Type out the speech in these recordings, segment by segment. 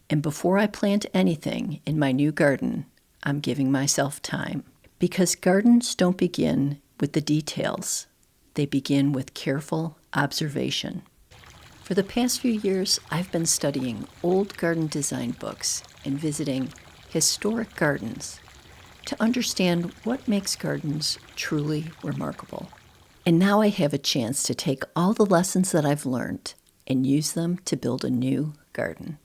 And before I plant anything in my new garden, I'm giving myself time. Because gardens don't begin with the details. They begin with careful observation. For the past few years, I've been studying old garden design books and visiting historic gardens to understand what makes gardens truly remarkable. And now I have a chance to take all the lessons that I've learned and use them to build a new garden.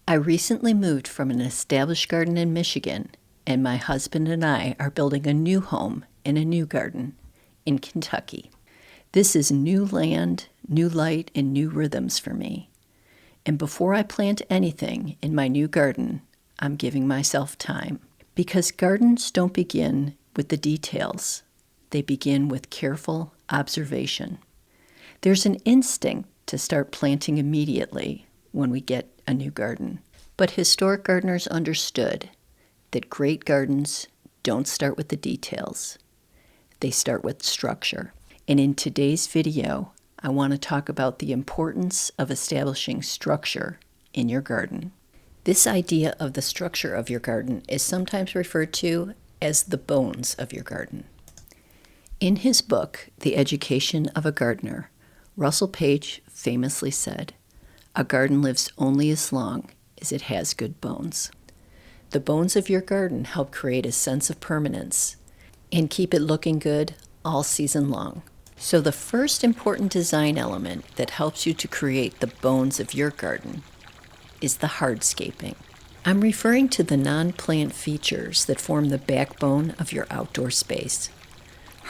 I recently moved from an established garden in Michigan, and my husband and I are building a new home in a new garden in Kentucky. This is new land, new light, and new rhythms for me. And before I plant anything in my new garden, I'm giving myself time. Because gardens don't begin with the details. They begin with careful observation. There's an instinct to start planting immediately when we get a new garden. But historic gardeners understood that great gardens don't start with the details. They start with structure. And in today's video, I want to talk about the importance of establishing structure in your garden. This idea of the structure of your garden is sometimes referred to as the bones of your garden. In his book, The Education of a Gardener, Russell Page famously said, "A garden lives only as long as it has good bones." The bones of your garden help create a sense of permanence and keep it looking good all season long. So the first important design element that helps you to create the bones of your garden is the hardscaping. I'm referring to the non-plant features that form the backbone of your outdoor space.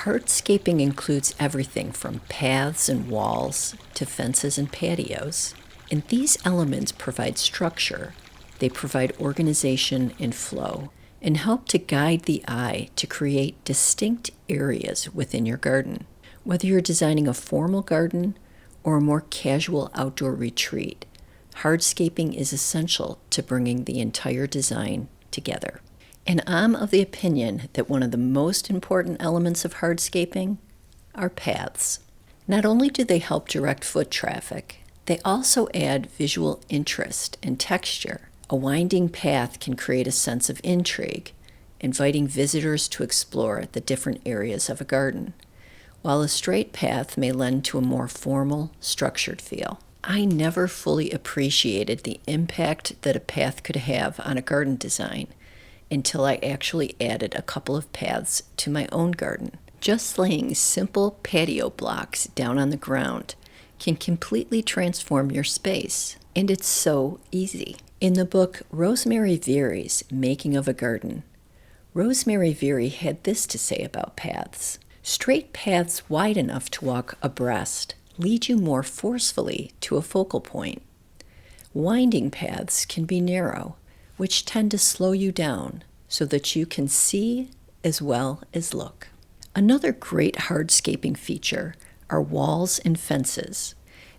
Hardscaping includes everything from paths and walls to fences and patios. And these elements provide structure, they provide organization and flow, and help to guide the eye to create distinct areas within your garden. Whether you're designing a formal garden or a more casual outdoor retreat, hardscaping is essential to bringing the entire design together. And I'm of the opinion that one of the most important elements of hardscaping are paths. Not only do they help direct foot traffic, they also add visual interest and texture. A winding path can create a sense of intrigue, inviting visitors to explore the different areas of a garden, while a straight path may lend to a more formal, structured feel. I never fully appreciated the impact that a path could have on a garden design until I actually added a couple of paths to my own garden. Just laying simple patio blocks down on the ground can completely transform your space, and it's so easy. In the book Rosemary Veary's Making of a Garden, Rosemary Veary had this to say about paths. Straight paths wide enough to walk abreast lead you more forcefully to a focal point. Winding paths can be narrow, which tend to slow you down so that you can see as well as look. Another great hardscaping feature are walls and fences.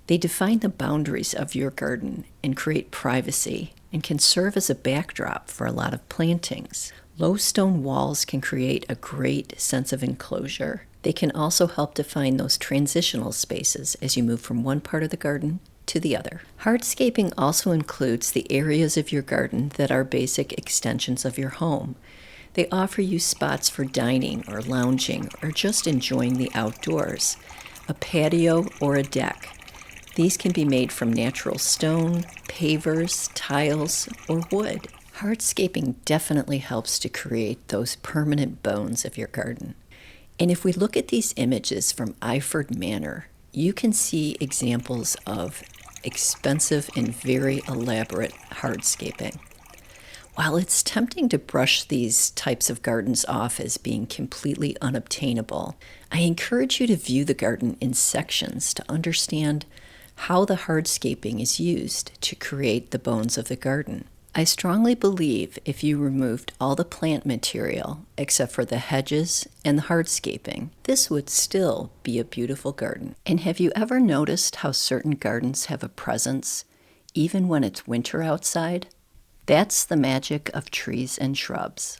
They define the boundaries of your garden and create privacy and can serve as a backdrop for a lot of plantings. Low stone walls can create a great sense of enclosure. They can also help define those transitional spaces as you move from one part of the garden to the other. Hardscaping also includes the areas of your garden that are basic extensions of your home. They offer you spots for dining or lounging or just enjoying the outdoors, a patio or a deck. These can be made from natural stone, pavers, tiles, or wood. Hardscaping definitely helps to create those permanent bones of your garden. And if we look at these images from Iford Manor, you can see examples of expensive and very elaborate hardscaping. While it's tempting to brush these types of gardens off as being completely unobtainable, I encourage you to view the garden in sections to understand how the hardscaping is used to create the bones of the garden. I strongly believe if you removed all the plant material except for the hedges and the hardscaping, this would still be a beautiful garden. And have you ever noticed how certain gardens have a presence even when it's winter outside? That's the magic of trees and shrubs.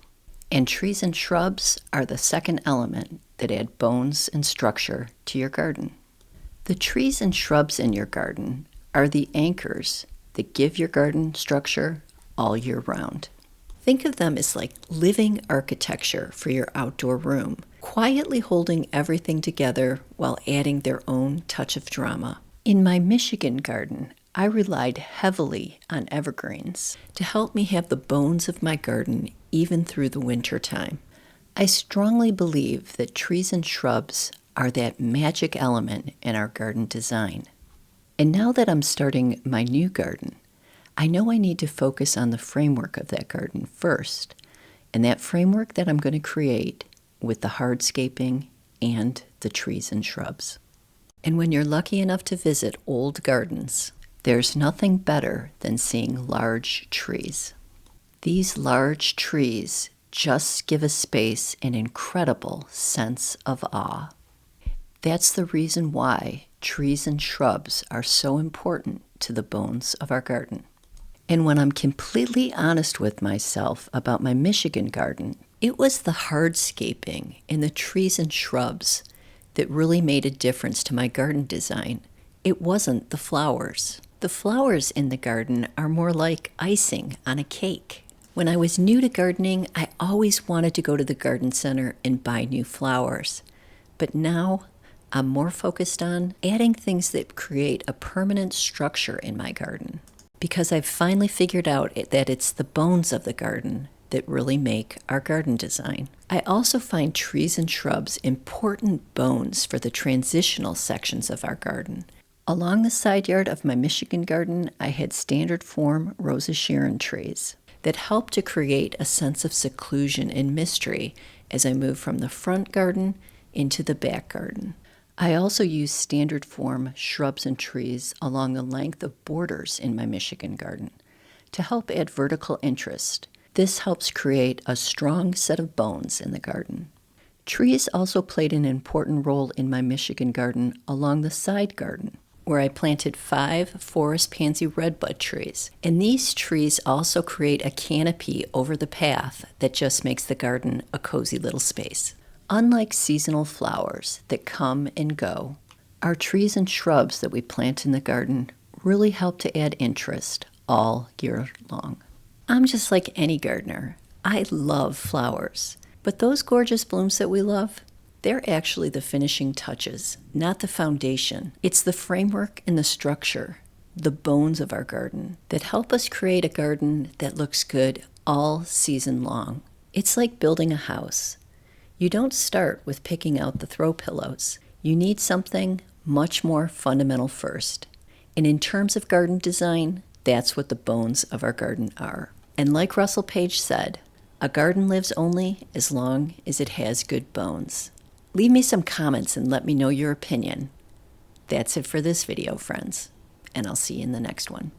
And trees and shrubs are the second element that add bones and structure to your garden. The trees and shrubs in your garden are the anchors that give your garden structure all year round. Think of them as like living architecture for your outdoor room, quietly holding everything together while adding their own touch of drama. In my Michigan garden, I relied heavily on evergreens to help me have the bones of my garden even through the winter time. I strongly believe that trees and shrubs are that magic element in our garden design. And now that I'm starting my new garden, I know I need to focus on the framework of that garden first, and that framework that I'm going to create with the hardscaping and the trees and shrubs. And when you're lucky enough to visit old gardens, there's nothing better than seeing large trees. These large trees just give a space an incredible sense of awe. That's the reason why trees and shrubs are so important to the bones of our garden. And when I'm completely honest with myself about my Michigan garden, it was the hardscaping and the trees and shrubs that really made a difference to my garden design. It wasn't the flowers. The flowers in the garden are more like icing on a cake. When I was new to gardening, I always wanted to go to the garden center and buy new flowers. But now I'm more focused on adding things that create a permanent structure in my garden, because I've finally figured out that it's the bones of the garden that really make our garden design. I also find trees and shrubs important bones for the transitional sections of our garden. Along the side yard of my Michigan garden, I had standard form Rosa Sharon trees that helped to create a sense of seclusion and mystery as I move from the front garden into the back garden. I also use standard form shrubs and trees along the length of borders in my Michigan garden to help add vertical interest. This helps create a strong set of bones in the garden. Trees also played an important role in my Michigan garden along the side garden, where I planted 5 forest pansy redbud trees. And these trees also create a canopy over the path that just makes the garden a cozy little space. Unlike seasonal flowers that come and go, our trees and shrubs that we plant in the garden really help to add interest all year long. I'm just like any gardener. I love flowers, but those gorgeous blooms that we love, they're actually the finishing touches, not the foundation. It's the framework and the structure, the bones of our garden, that help us create a garden that looks good all season long. It's like building a house. You don't start with picking out the throw pillows. You need something much more fundamental first. And in terms of garden design, that's what the bones of our garden are. And like Russell Page said, a garden lives only as long as it has good bones. Leave me some comments and let me know your opinion. That's it for this video, friends, and I'll see you in the next one.